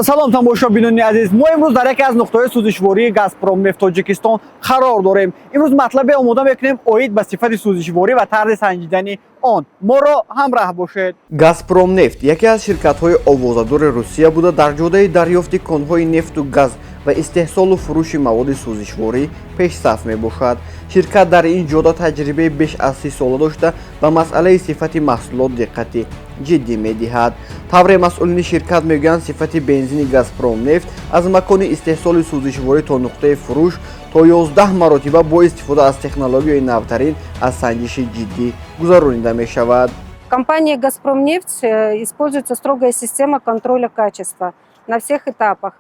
салом тамошобинони азиз, мо имрӯз дар яке аз нуқтаҳои сӯзишвории Газпромнефт Тоҷикистон қарор дорем. Имрӯз матлабе омода мекунем оид ба сифати сӯзишворӣ ва тарзи санҷидани он. Моро ҳамраҳ бошед. Газпромнефт яке аз ширкатҳои овозадори Русия буда дар ҷодаи дарёфти конҳои нефту газ ва истеҳсолу фурӯши маводи сӯзишворӣ пешсаф мебошад. Ширкат дар ин ҷода таҷрибаи беш аз 30 сола дошта ба масъалаи сифати маҳсулот диққати ҷиддӣ медиҳад. тавре масъулини ширкат мегӯянд сифати бензини Газпромнефт аз макони истеҳсоли сӯзишворӣ то нуқтаи фурӯш то 11 маротиба бо истифода аз технологияи навтарин аз санҷиши ҷиддӣ гузаронида мешавад. Компания «Газпромнефть» используется строгая система контроля качества на всех этапах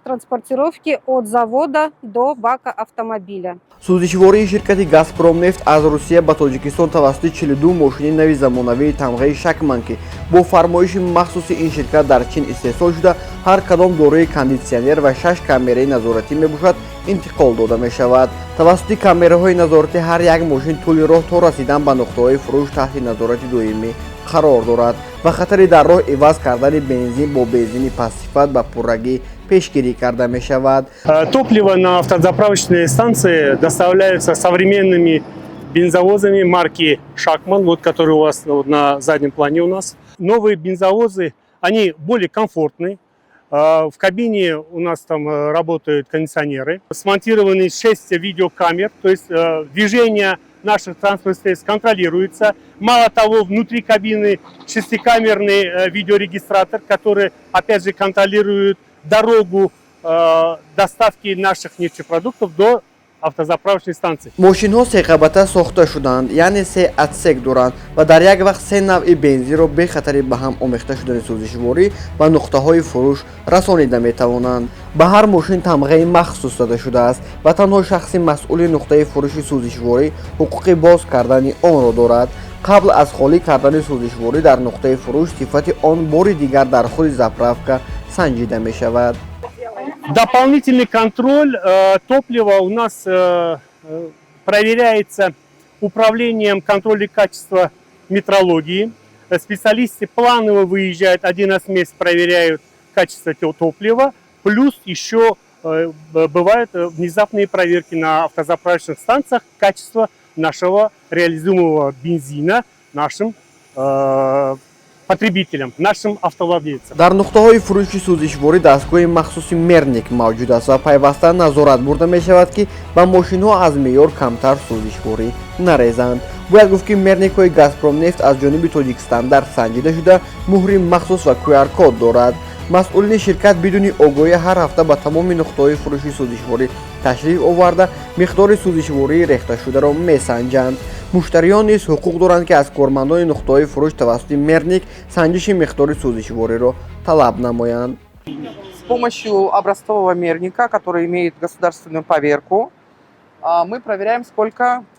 транспортировки от завода до бака автомобиля. сӯзишвории ширкати Газпромнефт аз Русия ба Тоҷикистон тавассути 42 мошини нави замонавии тамғаи шакман ки бо фармоиши махсуси ин ширкат дар Чин истеҳсол шуда, ҳар кадом дорои кондитсионер ва 6 камераи назоратӣ мебошад, интиқол дода мешавад. тавассути камераҳои назоратӣ ҳар як мошин тӯли роҳ то расидан ба нуқтаҳои фурӯш таҳти назорати доимӣ қарор дорад ва хатари дар роҳ иваз кардани бензин бо бензини пастсифат ба пуррагӣ пешгирӣ карда мешавад. Топливо на автозаправочные станции доставляется современными бензовозами марки «Шакман», вот, который у вас на заднем плане у нас. Новые бензовозы, они более комфортные. В кабине у нас там работают кондиционеры. Смонтированы 6 видеокамер, то есть движение наших транспортных средств контролируется. Мало того, внутри кабины 6-камерный видеорегистратор, который, опять же, контролирует дорогу доставки наших нефтепродуктов до автозаправочной станции. мошинҳо seқабата сохта шуданд, яъне се отсек доранд ва дар як вақт се навъи бензинро бехатари ба ҳам омехта шудани сӯзишворӣ ба нуқтаҳои фурӯш расонида метавонанд. ба ҳар мошин тамғаи махсус дада шудааст ва танҳо шахси масъули нуқтаи фурӯши сӯзишворӣ ҳуқуқи боз кардани онро дорад. қабл аз холӣ кардани сӯзишворӣ дар нуқтаи фурӯш сифати он бори дигар дар худи заправка санҷида мешавад. Дополнительный контроль топлива у нас проверяется управлением контроля качества метрологии. Специалисты планово выезжают один раз в месяц, проверяют качество топлива. Плюс еще бывают внезапные проверки на автозаправочных станциях качества нашего реализуемого бензина нашим потребителям, нашим автовладельцам. дар нуқтаҳои фурӯши сӯзишворӣ дастгоҳи махсуси мерник мавҷуд аст ва пайвастан назорат бурда мешавад ки ба мошинҳо аз меъёр камтар сӯзишворӣ нарезанд. бояд гуфт ки мерникҳои Газпромнефт аз ҷониби Тоҷикстандарт санҷида шуда муҳри махсус ва QR-код дорад. масъулини ширкат бидуни огоҳӣ ҳар ҳафта ба тамоми нуқтаҳои фурӯши сӯзишворӣ ташриф оварда миқдори сӯзишвории рехташударо месанҷанд. муштариён низ ҳуқуқ доранд ки аз кормандони нуқтаҳои фурӯш тавассути мерник санҷиши миқдори сӯзишвориро талаб намоянд. С помощью образцового мерника, который имеет государственную поверку, мы проверяем,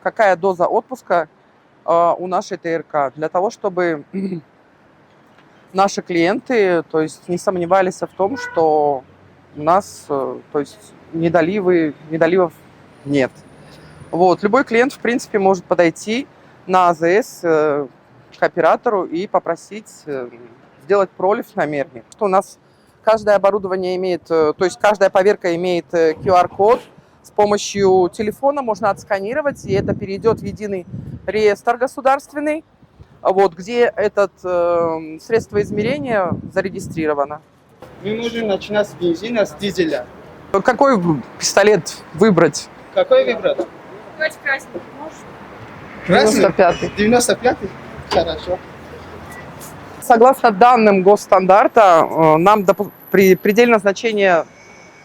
какая доза отпуска у нашей ТРК, для того, чтобы наши клиенты, то есть, не сомневались в том, что у нас, то есть, недоливов нет. Вот. Любой клиент, в принципе, может подойти на АЗС к оператору и попросить сделать пролив на мерник. У нас каждое оборудование имеет, то есть каждая поверка имеет QR-код. С помощью телефона можно отсканировать, и это перейдет в единый реестр государственный, вот, где это средство измерения зарегистрировано. Мы можем начинать с бензина, с дизеля. Какой пистолет выбрать? Какой выбрать? Давайте красный. Красный? 95-й. 95-й? Хорошо. Согласно данным госстандарта, нам предельное значение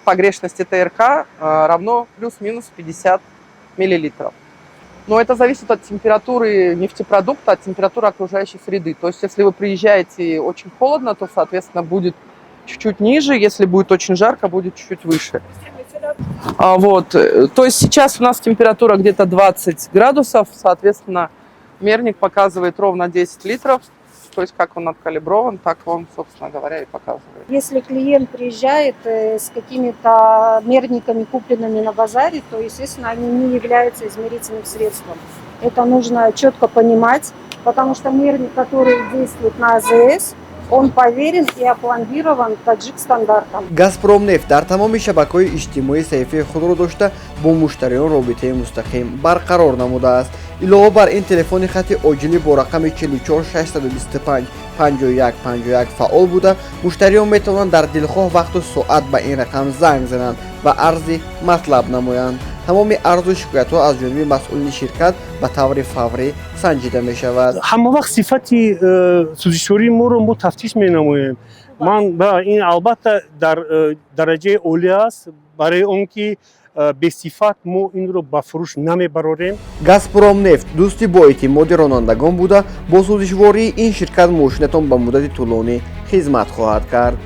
погрешности ТРК равно плюс-минус 50 миллилитров. Но это зависит от температуры нефтепродукта, от температуры окружающей среды. То есть, если вы приезжаете очень холодно, то, соответственно, будет чуть-чуть ниже. Если будет очень жарко, будет чуть-чуть выше. Вот. То есть, сейчас у нас температура где-то 20 градусов. Соответственно, мерник показывает ровно 10 литров. То есть, как он откалиброван, так он, собственно говоря, и показывает. Если клиент приезжает с какими-то мерниками, купленными на базаре, то, естественно, они не являются измерительным средством. Это нужно четко понимать, потому что мерник, который действует на АЗС, Он поверен и опломбирован таджик стандартом. газпромнефт дар тамоми шабакаҳои иҷтимоӣ саҳифаи худро дошта бо муштариён робитаи мустақим барқарор намудааст. илова бар ин телефони хати оҷилӣ бо рақами 44 625 51 51 фаъол буда муштариён метавонанд дар дилхоҳ вақту соат ба ин рақам занг зананд ва арзи матлаб намоянд. тамоми арзу шикоятҳо аз ҷониби масъулини ширкат ба таври фаврӣ санҷида мешавад. ҳама вақт сифати сӯзишвории моро мо тафтиш менамоем. ман ба ин албатта дар дараҷаи олӣ аст барои он ки бесифат мо инро ба фурӯш намебарорем. газпромнефт дӯсти боэътимоди ронандагон буда бо сӯзишвории ин ширкат мошинатон ба муддати тӯлонӣ хизмат хоҳад кард.